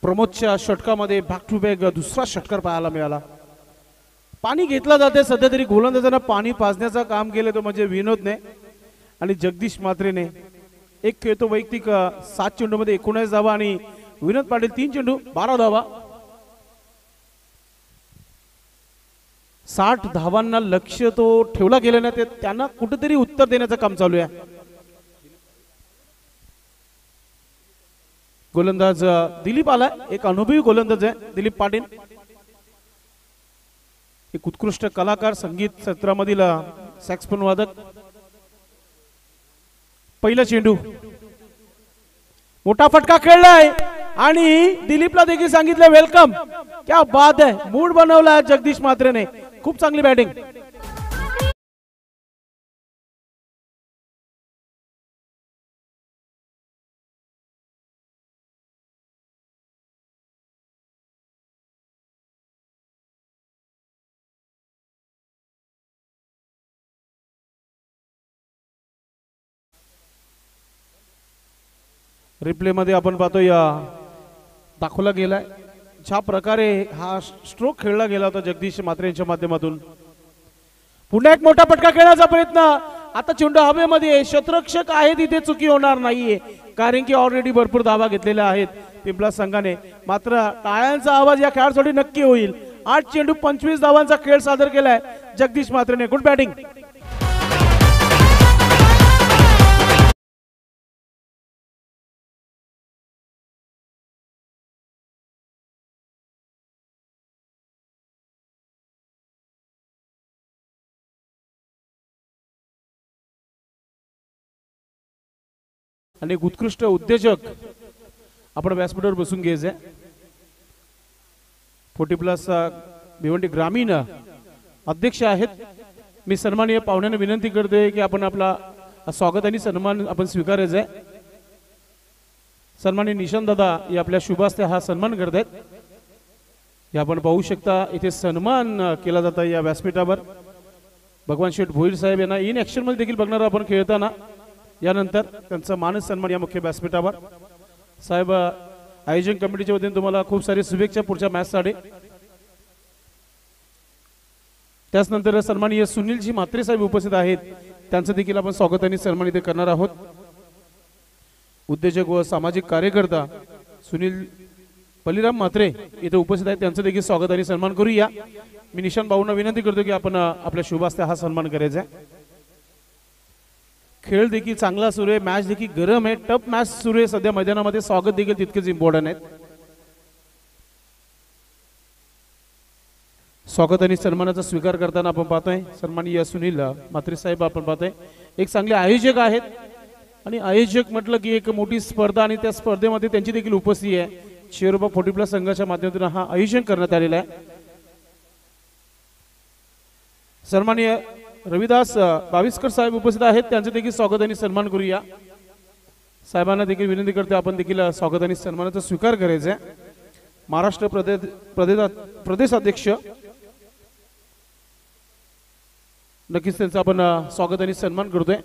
प्रमोदच्या षटकामध्ये बॅक टू बॅक दुसरा षटकार पाहायला मिळाला. पाणी घेतला जाते सध्या तरी गोलंदाजांना पाणी पाजण्याचं काम केलं तो म्हणजे विनोदने आणि जगदीश मात्रेने. एक खेळतो वैयक्तिक 7 चेंडूमध्ये 19 धावा आणि विनोद पाटील 3 चेंडू 12 धावा. 60 धावांना लक्ष तो ठेवला गेला नाही, त्यांना कुठेतरी उत्तर देण्याचं काम चालू आहे. गोलंदाज दिलीप आला, एक अनुभवी गोलंदाज आहे दिलीप पाटील. एक उत्कृष्ट कलाकार, संगीत क्षेत्रामधील सॅक्सफोन वादक. पहिला चेंडू मोठा फटका खेळलाय आणि दिलीपला देखील सांगितलं वेलकम. क्या बात आहे, मूड बनवला जगदीश मात्रेने, खूप चांगली बॅटिंग. रिप्ले मध्ये आपण पाहतो या दाखवला गेलाय ज्या प्रकारे हा स्ट्रोक खेळला गेला होता जगदीश मात्रे यांच्या माध्यमातून. पुन्हा एक मोठा फटका खेळण्याचा प्रयत्न. आता चेंडू हवेमध्ये, शतरक्षक आहे तिथे चुकी होणार नाहीये कारण की ऑलरेडी भरपूर धावा घेतलेल्या आहेत पिंपळा संघाने. मात्र टाळ्यांचा आवाज या खेळासाठी नक्की होईल. 8 चेंडू 25 धावांचा खेळ सादर केलाय जगदीश मात्रेने. Good batting. आणि एक उत्कृष्ट उद्योजक आपण व्यासपीठावर बसून घ्यायचे. 40+ भिवंडी ग्रामीण अध्यक्ष आहेत. मी सन्माननीय पाहुण्यांना विनंती करतोय की आपण आपला स्वागत आणि सन्मान आपण स्वीकारायचा आहे. सन्माननीय निशांत दादा हे आपल्या शुभास्ते हा सन्मान करत आहेत. हे आपण पाहू शकता इथे सन्मान केला जाता या व्यासपीठावर. भगवान शेठ भोईर साहेब यांना इन ऍक्शन मध्ये देखील बघणार आपण खेळताना. यानंतर त्यांचा मानस सन्मान या मुख्य व्यासपीठावर. साहेब आयोजन कमिटीच्या वतीने तुम्हाला खूप सारी शुभेच्छा पुढच्या मॅचसाठी. त्याचनंतर सन्माननीय सुनीलजी म्हात्रे साहेब उपस्थित आहेत, त्यांचं देखील आपण स्वागत आणि सन्मानित करणार आहोत. उद्योजक व सामाजिक कार्यकर्ता सुनील बलिराम म्हात्रे इथे उपस्थित आहेत, त्यांचं देखील स्वागत आणि सन्मान करूया. मी निशांत भाऊंना विनंती करतो की आपण आपल्या शुभास्ते हा सन्मान करायचा आहे. खेळ देखील चांगला सुरू आहे, मॅच देखील गरम आहे, टफ मॅच सुरू आहे सध्या मैदानामध्ये. स्वागत देखील तितकेच इम्पॉर्टंट आहेत. स्वागत आणि सन्मानाचा स्वीकार करताना आपण पाहतोय सन्माननीय सुनील म्हात्रे साहेब आपण पाहतोय एक चांगले आयोजक आहेत. आणि आयोजक म्हटलं की एक मोठी स्पर्धा आणि त्या स्पर्धेमध्ये त्यांची देखील उपस्थिती आहे. शेरोबा 40+ संघाच्या माध्यमातून हा आयोजन करण्यात आलेला आहे. सन्माननीय रविदास बाविस्कर साहेब उपस्थित आहेत, त्यांचे देखील स्वागत आणि सन्मान करूया. साहेबांना देखील विनंती करतो आपण देखील स्वागत आणि सन्मानाचा स्वीकार करायचा आहे. महाराष्ट्र प्रदेशाध्यक्ष नक्कीच त्यांचं आपण स्वागत आणि सन्मान करतोय.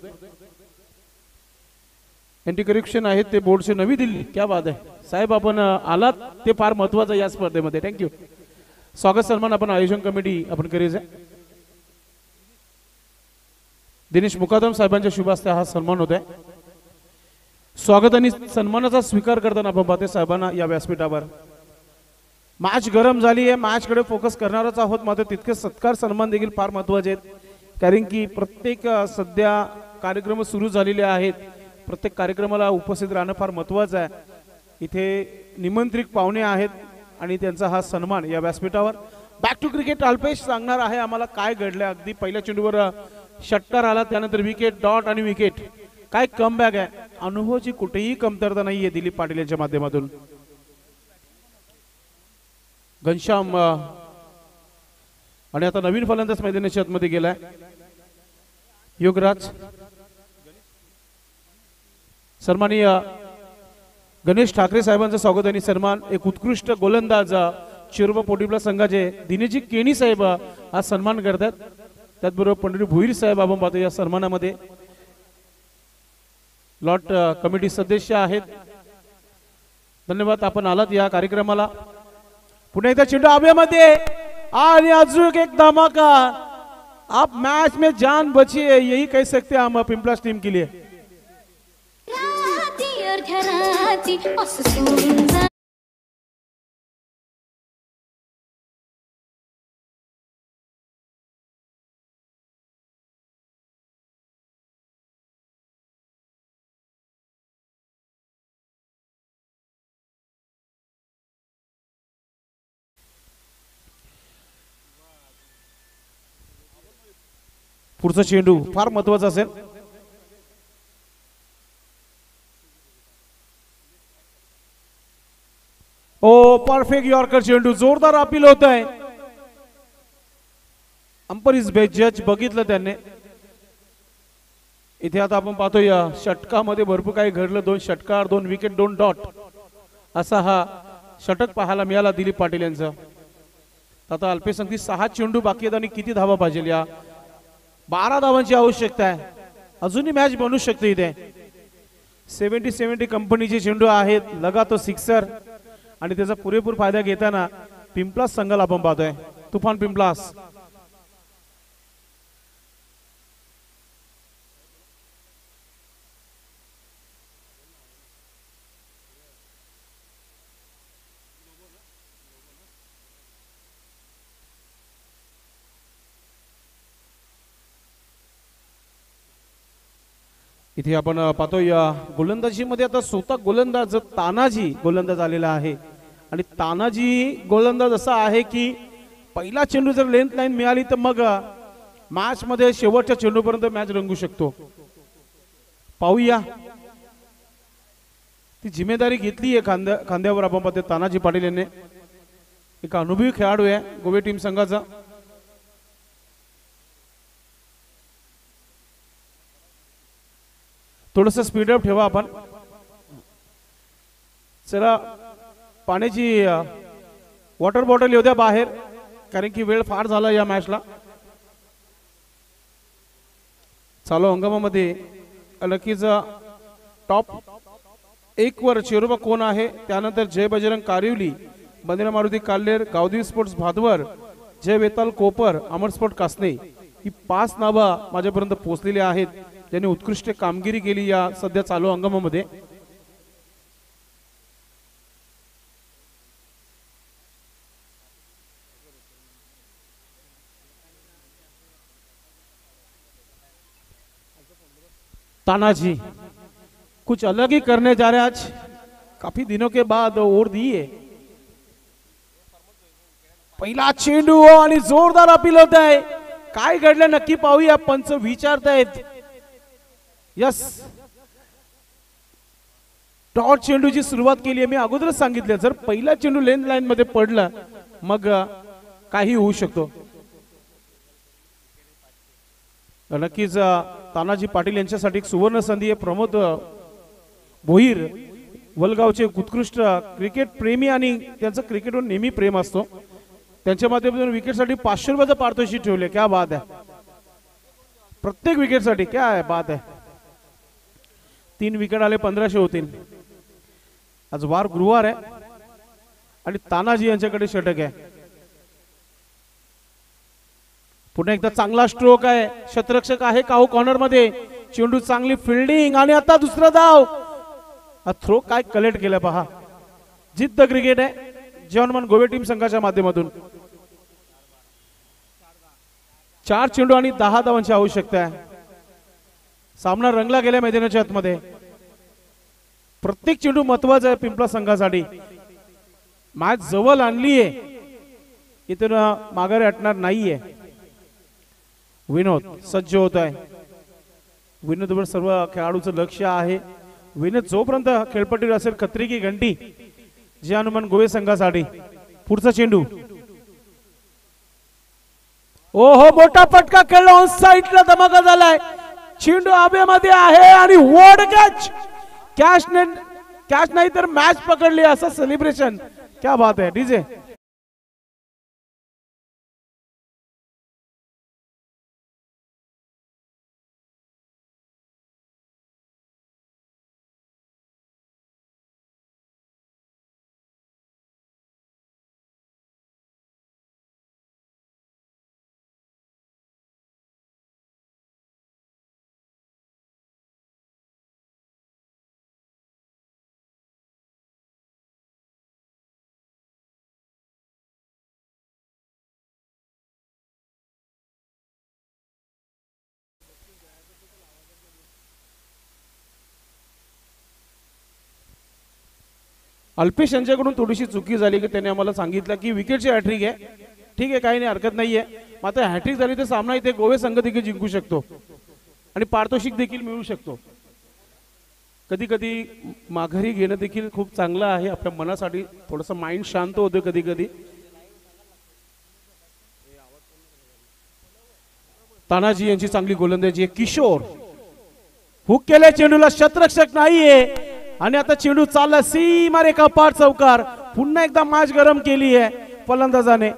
अँटी करप्शन आहेत ते बोर्डचे नवी दिल्ली. क्या बात आहे साहेब, आपण आलात ते फार महत्वाचं या स्पर्धेमध्ये. थँक्यू. स्वागत सन्मान आपण आयोजन कमिटी आपण करायचं. दिनेश मुकादम साहेबांच्या शुभ हस्ते हा सन्मान होत आहे. स्वागत आणि सन्मानाचा स्वीकार करताना आपण पाहते साहेबांना या व्यासपीठावर. मॅच गरम झाली आहे, मॅच कडे फोकस करणारच आहोत, मात्र तितके सत्कार सन्मान देखील फार महत्वाचे आहेत. कारण की प्रत्येक सध्या कार्यक्रम सुरू झालेले आहेत, प्रत्येक कार्यक्रमाला उपस्थित राहणं फार महत्वाचं आहे. इथे निमंत्रित पाहुणे आहेत, आणि त्यांचा हा सन्मान या व्यासपीठावर. बॅक टू क्रिकेट अल्पेश सांगणार आहे आम्हाला काय घडलं. अगदी पहिल्या चेंडूवर षटकार आला, त्यानंतर विकेट, डॉट आणि विकेट. काय कमबॅक आहे. अनुभवाची कुठेही कमतरता नाहीये दिलीप पाटील यांच्या माध्यमातून. घनश्याम आणि आता नवीन फलंदाज मैदानाच्या आतमध्ये गेलाय योगराज. सन्माननीय गणेश ठाकरे साहेबांचं स्वागत आणि सन्मान. एक उत्कृष्ट गोलंदाज चिरोबा पोटीपला संघाचे दिनेजी केणी साहेब हा सन्मान करतात. त्याचबरोबर पंडित भोईर साहेब आपण पाहतो या सन्मानामध्ये. लॉट कमिटी सदस्य आहेत. धन्यवाद आपण आलात या कार्यक्रमाला. पुन्हा एकदा चेंडू हवेमध्ये आणि अजून एक धमाका. आप मैच में जान बची है, यही कह सकते हैं हम पिंपलास टीम के लिए. पुढचा चेंडू फार महत्वाचा असेल. ओ परफेक्ट यॉर्कर चेंडू, जोरदार अपील होत आहे. अंपर इज बेस्ट जज बघितलं त्यांनी. इथे आता आपण पाहतो या षटकामध्ये भरपूर काही घडलं. 2 षटकार, 2 विकेट, 2 डॉट असा हा षटक पाहायला मिळाला दिलीप पाटील यांचा. आता अल्पेश अगदी 6 चेंडू बाकी आहेत आणि किती धावा पाहिजे. या 12 धावांची आवश्यकता आहे. अजूनही मॅच बनू शकते. इथे 70-70 कंपनीचे चेंडू आहेत. लगा तो सिक्सर आणि त्याचा पुरेपूर फायदा घेताना पिंपलास संघाला आपण पाहतोय. तुफान पिंपलास. इथे आपण पाहतो या गोलंदाजीमध्ये आता स्वतः गोलंदाज तानाजी गोलंदाज आलेला आहे. आणि तानाजी गोलंदाज असा आहे की पहिला चेंडू जर लेंथ लाईन मिळाली तर मग मॅच मध्ये शेवटच्या चेंडूपर्यंत मॅच रंगू शकतो. पाहूया ती जिम्मेदारी घेतली आहे खांद्यावर आपण पाहतो तानाजी पाटील यांनी. एक अनुभवी खेळाडू आहे गोवे टीम संघाचा. थोडस स्पीडअप ठेवा आपण. चला पाण्याची वॉटर बॉटल येऊ द्या बाहेर, कारण की वेळ फार झाला या मॅचला. चालू हंगामामध्ये नक्कीच टॉप 1 वर चिरोबा कोण आहे, त्यानंतर जय बजरंग कारिवली, बंदिरा मारुती काल्लेर, गावदेवी स्पोर्ट्स भादवर, जय वेताल कोपर, अमर स्पोर्ट कासने, ही 5 नावं माझ्यापर्यंत पोहोचलेली आहेत ज्यांनी उत्कृष्ट कामगिरी केली या सध्या चालू हंगामामध्ये. तानाजी कुछ अलग ही करने जा रहे हैं आज. काफी दिनों के बाद ओर दी है. पहिला चेंडू आणि जोरदार अपील होत आहे. काय घडलं नक्की पाहूया. पंच विचारतायत. यस, डॉट चेंडूची सुरुवात केली आहे. मी अगोदरच सांगितलं जर पहिला चेंडू लेन लाईन मध्ये पडला मग काही होऊ शकतो. नक्कीच तानाजी पाटील यांच्यासाठी एक सुवर्ण संधी आहे. प्रमोद भोईर वलगावचे उत्कृष्ट क्रिकेट प्रेमी आणि त्यांचं क्रिकेटवर नेहमी प्रेम असतो. त्यांच्या माध्यमातून विकेटसाठी 500 रुपयाचं पारितोषिक ठेवले. क्या बात आहे. प्रत्येक विकेटसाठी क्या आहे बात आहे. 3 विकेट आले 1500 होतील. आज वार गुरुवार आहे आणि तानाजी यांच्याकडे षटक आहे. पुन्हा एकदा चांगला स्ट्रोक आहे. शतरक्षक आहे काहू कॉर्नर मध्ये. चेंडू चांगली फिल्डिंग आणि आता दुसरा धाव. थ्रो काय कलेक्ट केलं पहा. जिद्द क्रिकेट आहे जवानमान गोवे टीम संघाच्या माध्यमातून. 4 चेंडू आणि 10 धावांची आवश्यकता आहे. सामना रंगला गेला मैदानाच्या आतमध्ये. प्रत्येक चेंडू महत्वाचा आहे पिंपला संघासाठी. मॅच जवळ आणलीये, इथून माघारी हटणार नाहीये. विनोद सज्ज होत आहे. विनोदवर सर्व खेळाडूचं लक्ष आहे. विनोद जोपर्यंत खेळपट्टीवर असेल खत्री की घंटी जे हनुमान गोवे संघासाठी. पुढचा चेंडू, ओहो मोठा फटका खेळला, ऑन साइडला धमाका झालाय. चेंडू हवेमध्ये आहे आणि वॉड कॅच. कॅच नाही तर मॅच पकडली असं सेलिब्रेशन. क्या बात आहे डीजे. अल्पेश यांच्याकडून थोडीशी चुकी झाली की त्याने आम्हाला सांगितलं की विकेटची हॅट्रिक आहे. ठीक आहे, काही नाही, हरकत नाहीये. मात्र हॅट्रिक झाली तर सामना इथे गोवे संघ देखील जिंकू शकतो आणि पारितोषिक देखील मिळू शकतो. कधी कधी माघारी घेणं देखील खूप चांगलं आहे. आपल्या मनासाठी थोडंसं माइंड शांत होतं कधी कधी. तानाजी यांची चांगली गोलंदाजी आहे. किशोर हुक केले चेंडूला, शतरक्षक नाहीये आणि आता चेंडू चालला सीमा रेखा पार चौकार. पुन्हा एकदा मॅच गरम केली आहे फलंदाजाने.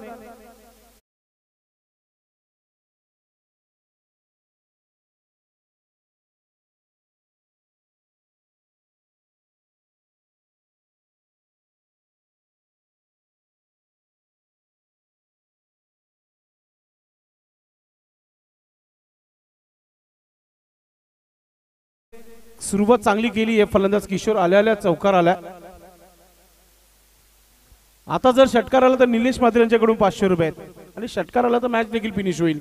सुरुवात चांगली केली आहे फलंदाज किशोर. आल्या चौकार आला. आता जर षटकार आला तर निलेश म्हात्रे यांच्याकडून 500 रुपये आहेत आणि षटकार आला तर मॅच देखील फिनिश होईल.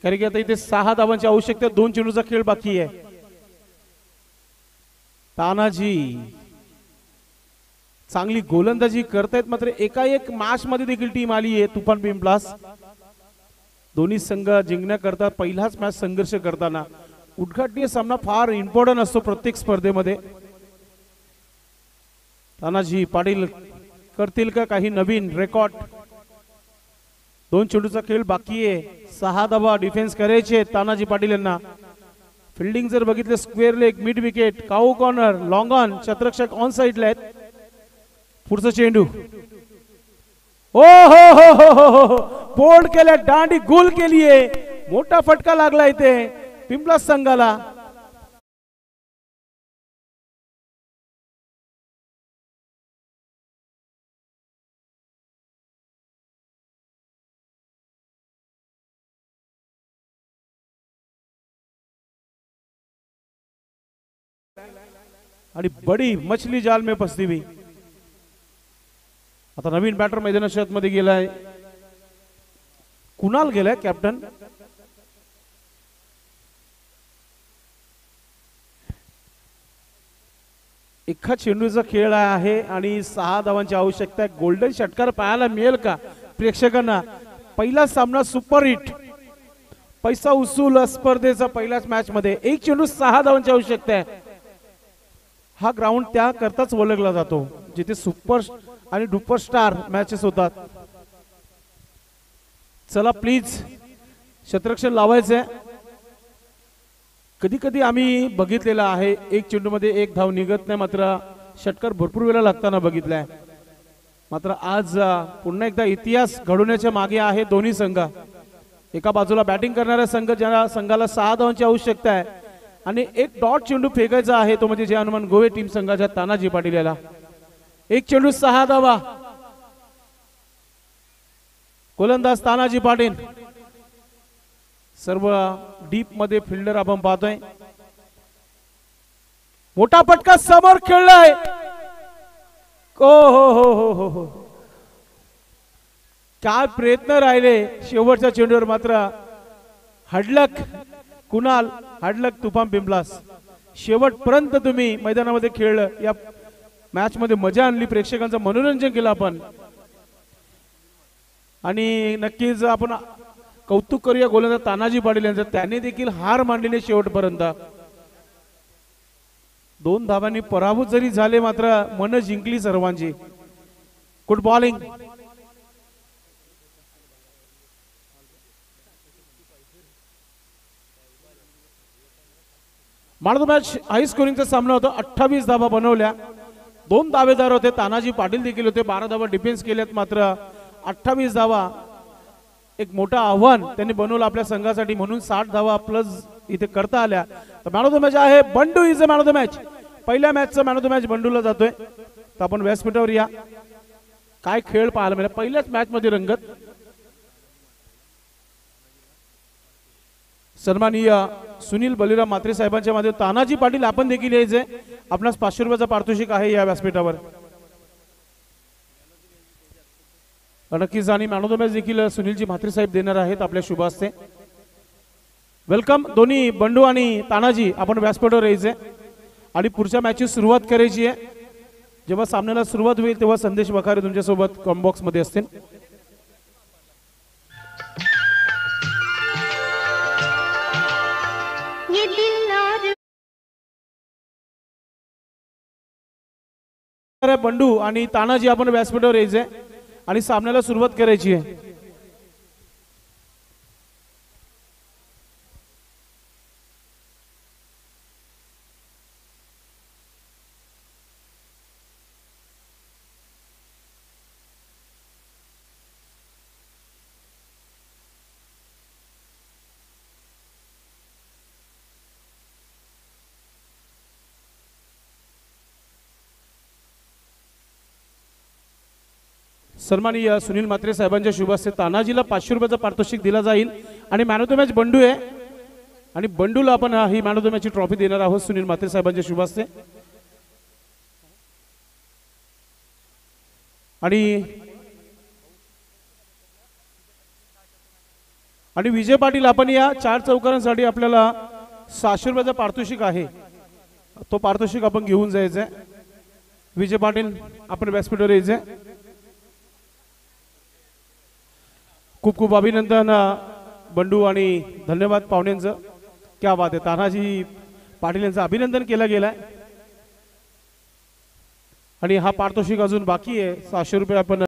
कारण की आता इथे 6 धावांची आवश्यकता, 2 चेंडूचा खेळ बाकी आहे. तानाजी चांगली गोलंदाजी करतायत, मात्र एकाएक मॅच मध्ये देखील टीम आली आहे तुफान पिंपलास. दोन्ही संघ जिंकण्याकरता पहिलाच मॅच संघर्ष करताना. उद्घाटनीय सामना फार इम्पॉर्टंट असतो प्रत्येक स्पर्धेमध्ये. तानाजी पाटील करतील का काही नवीन रेकॉर्ड? 2 चेंडूचा खेळ बाकी आहे. 6 धावा डिफेन्स करायचे तानाजी पाटील यांना. फिल्डिंग जर बघितलं square leg, mid wicket, cow corner, long on, शतरक्षक ऑन साइडला आहेत. पुढचा चेंडू, ओ हो बोल्ड केल्या, दांडी गोल केलीये. मोठा फटका लागला इथे पिंपलास संघाला. आणि बड़ी मछली जाल में फसती हुई. आता नवीन बॅटर मैदानात मध्ये गेलाय, कुणाल गेलाय कॅप्टन. एका चेंडूचा खेळ आहे आणि 6 धावांची आवश्यकता आहे. गोल्डन षटकार पाहायला मिळेल का प्रेक्षकांना? पहिला सामना सुपर हिट, पैसा उसूल स्पर्धेचा पहिल्याच मॅच मध्ये 1 चेंडू 6 धावांची आवश्यकता आहे. हा ग्राउंड त्या करताच ओळखला जातो जिथे सुपर आणि डुपर स्टार मॅचेस होतात. चला प्लीज शतरक्षण लावायचंय. कधी कधी आम्ही बघितलेलं आहे 1 चेंडू मध्ये 1 धाव निघत नाही, मात्र षटकार भरपूर वेळा लागताना बघितलाय. मात्र आज पुन्हा एकदा इतिहास घडवण्याच्या मागे आहे दोन्ही संघ. एका बाजूला बॅटिंग करणारा संघ, ज्या संघाला 6 धावांची आवश्यकता आहे आणि 1 डॉट चेंडू फेकायचा आहे, तो म्हणजे जय हनुमान गोवे टीम संघाच्या तानाजी पाटील याला. 1 चेंडू 6 धावा. गोलंदाज तानाजी पाटील. सर्व डीप मध्ये फिल्डर आपण पाहतोय. मोठा फटका समोर खेळलाय. हो काय प्रयत्न राहिले शेवटच्या चेंडूवर, मात्र हडलक कुणाल, हडलक तुफान पिंपलास. शेवटपर्यंत तुम्ही मैदानामध्ये खेळलं. या मॅच मध्ये मजा आणली, प्रेक्षकांचं मनोरंजन केलं आपण आणि नक्कीच आपण कौतुक करूया गोलंदाज तानाजी पाटील यांचं, त्याने देखील हार मांडलेली शेवटपर्यंत 2 धावांनी पराभूत जरी झाले मात्र मन जिंकली सर्वांची. Good bowling. Man of the match high स्कोरिंगचा सामना होता. 28 धावा बनवल्या, 2 दावेदार होते, तानाजी पाटील देखील होते. 12 धावा डिफेन्स केल्यात मात्र 28 धावा एक मोठं आव्हान त्यांनी बनवलं आपल्या संघासाठी, म्हणून 60 धावा प्लस इथे करता आल्या. तर मॅन ऑफ द मॅच आहे Bandu is a man of the match. पहिल्या मॅचचा मॅन ऑफ द मॅच बंडूला जातोय. तर आपण व्यासपीठावर या, काय खेळ पाहायला मिळाला पहिल्याच मॅच मध्ये रंगत. सन्माननीय सुनील बलिराम म्हात्रे साहेबांच्या मध्ये तानाजी पाटील आपण देखील यायचे. आपणास 500 रुपयाचा पारितोषिक आहे या व्यासपीठावर. नक्कीच आणि मॅन ऑफ द मॅच देखील सुनीलजी म्हात्रे साहेब देणार आहेत आपल्या शुभ हस्ते. वेलकम दोन्ही बंडू आणि तानाजी, आपण व्यासपीठावर यायचे आणि पुढच्या मॅचची सुरुवात करायची आहे. जेव्हा सामन्याला सुरुवात होईल तेव्हा संदेश वखारे तुमच्यासोबत कॉम्बॉक्स बॉक्स मध्ये असतील. बंडू आणि तानाजी आपण व्यासपीठावर यायचे आणि सामन्याला सुरुवात करायची आहे. सन्माननीय सुनील म्हात्रे साहेबांच्या शुभ हस्ते तानाजीला 500 रुपयाचा पारितोषिक दिला जाईल आणि man of the match Bandu आहे आणि बंडूला आपण he man of the match ची ट्रॉफी देणार आहोत सुनील म्हात्रे साहेबांच्या शुभ हस्ते. आणि विजय पाटील आपण या 4 चौकारांसाठी आपल्याला 600 रुपयाचा पारितोषिक आहे, तो पारितोषिक आपण घेऊन जायचंय. विजय पाटील आपण व्यासपीठावर यायचंय. खूप खूप अभिनंदन बंडू आणि धन्यवाद पाहुण्यांचं. क्या बात आहे. तानाजी पाटील यांचं अभिनंदन केलं गेलंय आणि हा पारितोषिक अजून बाकी आहे. 600 रुपये आपण